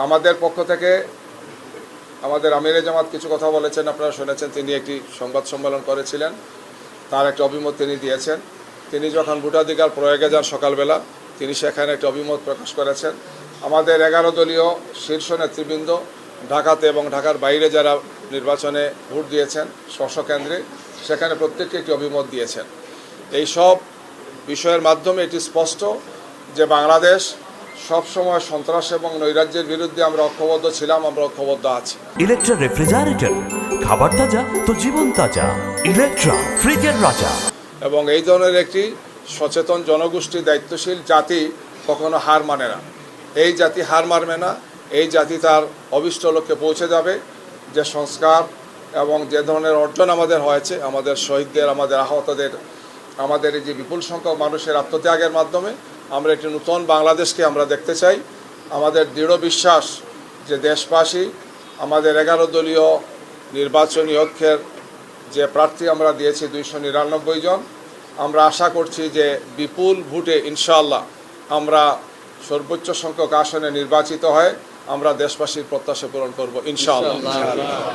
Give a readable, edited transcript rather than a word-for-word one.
আমাদের পক্ষ থেকে আমাদের আমিরে জামাত কিছু কথা বলেছেন, আপনারা শুনেছেন। তিনি একটি সংবাদ সম্মেলন করেছিলেন, তার একটা অভিমত তিনি দিয়েছেন। তিনি যখন ভোটাধিকার প্রয়োগে যান সকালবেলা, তিনি সেখানে একটা অভিমত প্রকাশ করেছেন। আমাদের 11 দলীয় শীর্ষ নেতৃবৃন্দ ঢাকাতে এবং ঢাকার বাইরে যারা নির্বাচনে ভোট দিয়েছেন স্ব কেন্দ্রে, সেখানে প্রত্যেককে একটি অভিমত দিয়েছেন। এই সব বিষয়ের মাধ্যমে এটি স্পষ্ট যে বাংলাদেশ সবসময় সন্ত্রাস এবং নৈরাজ্যের বিরুদ্ধে আমরা ঐক্যবদ্ধ ছিলাম, আমরা ঐক্যবদ্ধ আছি। ইলেকট্রা রেফ্রিজারেটর, খাবার তাজা তো জীবন তাজা। ইলেকট্রা, ফ্রিজের রাজা। এবং এই ধরনের একটি সচেতন জনগোষ্ঠী, দায়িত্বশীল জাতি কখনো হার মানে না। এই জাতি হার মানবে না। এই জাতি তার অভীষ্ট লক্ষ্যে পৌঁছে যাবে। যে সংস্কার এবং যে ধরনের অর্জন আমাদের হয়েছে, আমাদের শহীদদের, আমাদের আহতদের, আমাদের এই যে বিপুল সংখ্যক মানুষের আত্মত্যাগের মাধ্যমে আমরা একটি নূতন বাংলাদেশকে আমরা দেখতে চাই। আমাদের দৃঢ় বিশ্বাস যে দেশবাসী আমাদের 11 দলীয় নির্বাচনী ঐক্যের যে প্রার্থী আমরা দিয়েছি 299 জন, আমরা আশা করছি যে বিপুল ভোটে ইনশাআল্লাহ আমরা সর্বোচ্চ সংখ্যক আসনে নির্বাচিত হয়ে আমরা দেশবাসীর প্রত্যাশা পূরণ করব ইনশাআল্লাহ।